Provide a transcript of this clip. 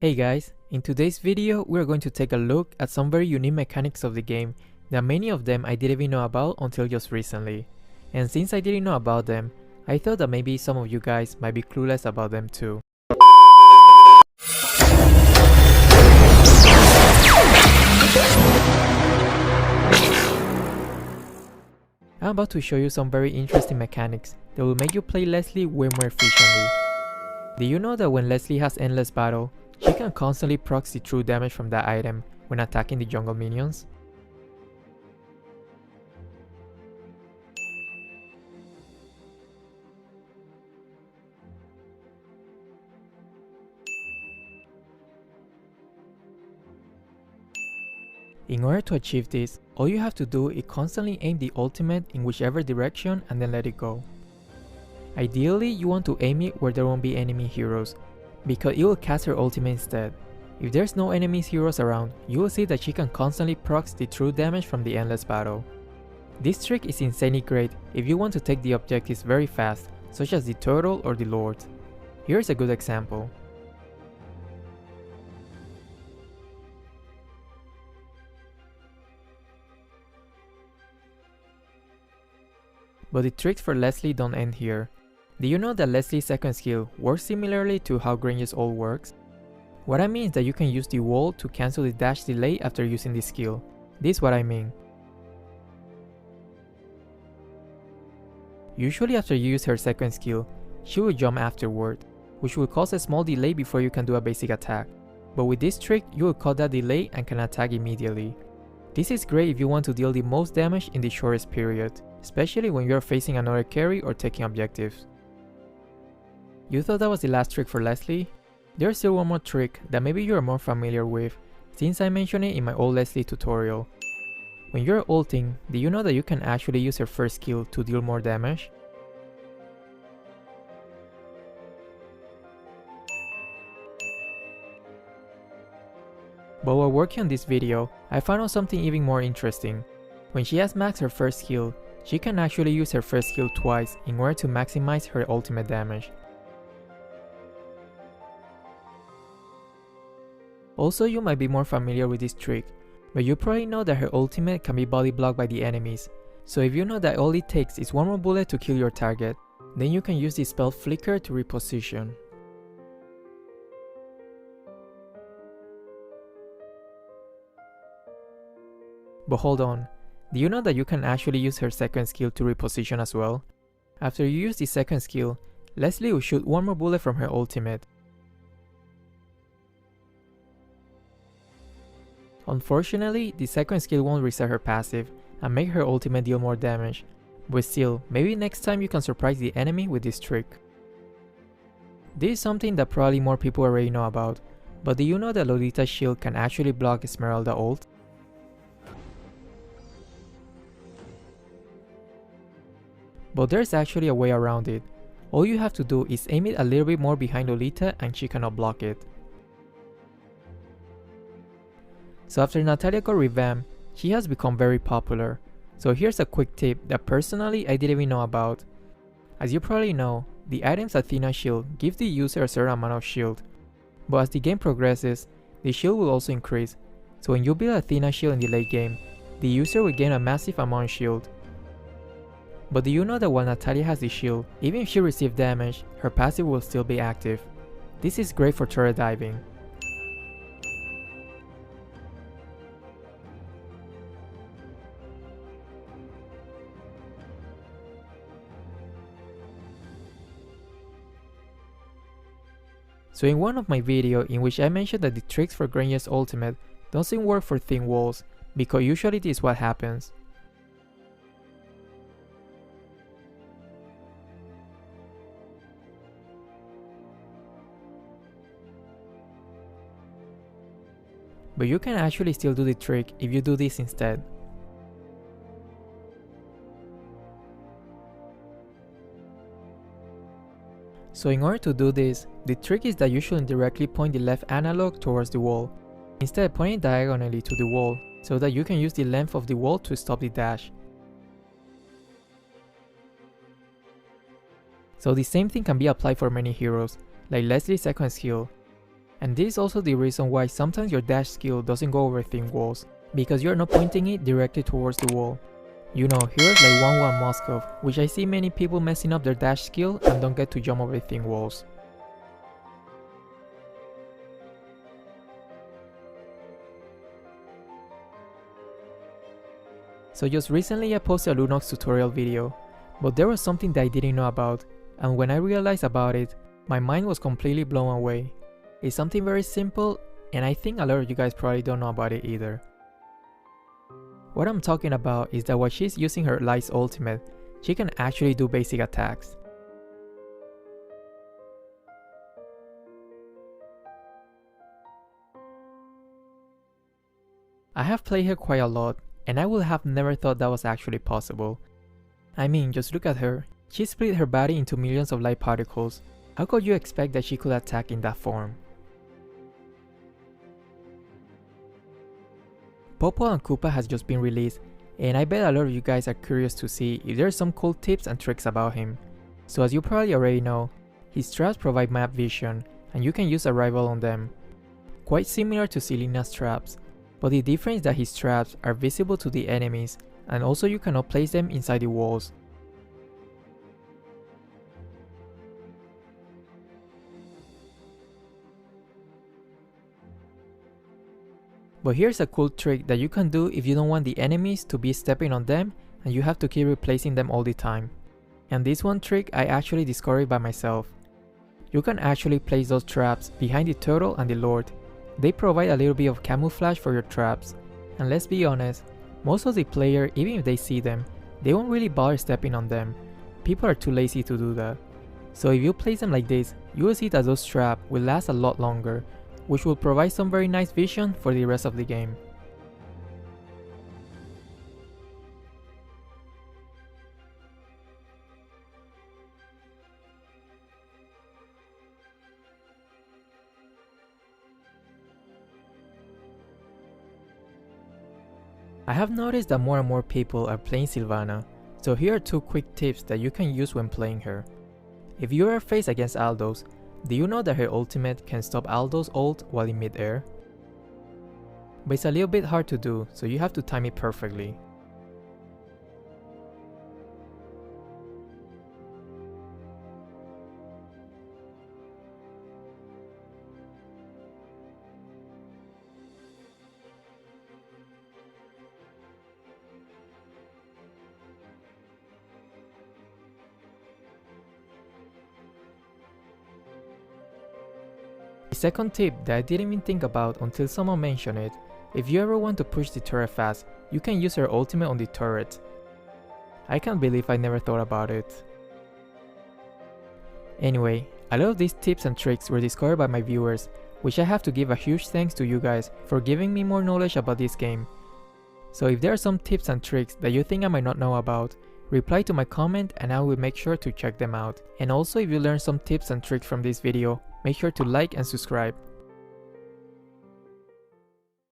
Hey guys, in today's video we are going to take a look at some very unique mechanics of the game that many of them I didn't even know about until just recently. And since I didn't know about them, I thought that maybe some of you guys might be clueless about them too. I'm about to show you some very interesting mechanics that will make you play Leslie way more efficiently. Do you know that when Leslie has endless battle, she can constantly proc the true damage from that item when attacking the jungle minions? In order to achieve this, all you have to do is constantly aim the ultimate in whichever direction and then let it go. Ideally, you want to aim it where there won't be enemy heroes, because it will cast her ultimate instead. If there's no enemies heroes around, you will see that she can constantly proc the true damage from the endless battle. This trick is insanely great if you want to take the objectives very fast, such as the turtle or the lord. Here's a good example. But the tricks for Leslie don't end here. Do you know that Leslie's second skill works similarly to how Grange's ult works? What I mean is that you can use the wall to cancel the dash delay after using the skill. This is what I mean. Usually after you use her second skill, she will jump afterward, which will cause a small delay before you can do a basic attack. But with this trick, you will cut that delay and can attack immediately. This is great if you want to deal the most damage in the shortest period, especially when you are facing another carry or taking objectives. You thought that was the last trick for Leslie? There's still one more trick that maybe you are more familiar with, since I mentioned it in my old Leslie tutorial. When you're ulting, do you know that you can actually use her first skill to deal more damage? But while working on this video, I found out something even more interesting. When she has maxed her first skill, she can actually use her first skill twice in order to maximize her ultimate damage. Also, you might be more familiar with this trick, but you probably know that her ultimate can be body blocked by the enemies, so if you know that all it takes is one more bullet to kill your target, then you can use the spell Flicker to reposition. But hold on, do you know that you can actually use her second skill to reposition as well? After you use the second skill, Leslie will shoot one more bullet from her ultimate. Unfortunately, the second skill won't reset her passive and make her ultimate deal more damage, but still, maybe next time you can surprise the enemy with this trick. This is something that probably more people already know about, but do you know that Lolita's shield can actually block Esmeralda ult? But there's actually a way around it. All you have to do is aim it a little bit more behind Lolita and she cannot block it. So after Natalia got revamped, she has become very popular. So here's a quick tip that personally I didn't even know about. As you probably know, the item's Athena shield gives the user a certain amount of shield. But as the game progresses, the shield will also increase. So when you build Athena shield in the late game, the user will gain a massive amount of shield. But do you know that while Natalia has the shield, even if she receives damage, her passive will still be active. This is great for turret diving. So in one of my videos in which I mentioned that the tricks for Grange's ultimate doesn't work for thin walls, because usually this is what happens. But you can actually still do the trick if you do this instead. So in order to do this, the trick is that you shouldn't directly point the left analog towards the wall. Instead, point it diagonally to the wall, so that you can use the length of the wall to stop the dash. So the same thing can be applied for many heroes, like Leslie's second skill. And this is also the reason why sometimes your dash skill doesn't go over thin walls, because you're not pointing it directly towards the wall. You know, heroes like 1-1 Moskov, which I see many people messing up their dash skill and don't get to jump over thin walls. So just recently I posted a Lunox tutorial video, but there was something that I didn't know about, and when I realized about it, my mind was completely blown away. It's something very simple, and I think a lot of you guys probably don't know about it either. What I'm talking about is that while she's using her Light's ultimate, she can actually do basic attacks. I have played her quite a lot, and I would have never thought that was actually possible. I mean, just look at her. She split her body into millions of light particles. How could you expect that she could attack in that form? Popo and Koopa has just been released, and I bet a lot of you guys are curious to see if there's some cool tips and tricks about him. So as you probably already know, his traps provide map vision, and you can use arrival on them. Quite similar to Selena's traps, but the difference is that his traps are visible to the enemies, and also you cannot place them inside the walls. But here's a cool trick that you can do if you don't want the enemies to be stepping on them and you have to keep replacing them all the time. And this one trick I actually discovered by myself. You can actually place those traps behind the turtle and the lord. They provide a little bit of camouflage for your traps. And let's be honest, most of the player, even if they see them, they won't really bother stepping on them. People are too lazy to do that. So if you place them like this, you will see that those traps will last a lot longer, which will provide some very nice vision for the rest of the game. I have noticed that more and more people are playing Sylvana, so here are 2 quick tips that you can use when playing her. If you are faced against Aldos, do you know that her ultimate can stop Aldo's ult while in mid-air? But it's a little bit hard to do, so you have to time it perfectly. The second tip that I didn't even think about until someone mentioned it, if you ever want to push the turret fast, you can use her ultimate on the turret. I can't believe I never thought about it. Anyway, a lot of these tips and tricks were discovered by my viewers, which I have to give a huge thanks to you guys for giving me more knowledge about this game. So if there are some tips and tricks that you think I might not know about, reply to my comment and I will make sure to check them out. And also if you learned some tips and tricks from this video, make sure to like and subscribe.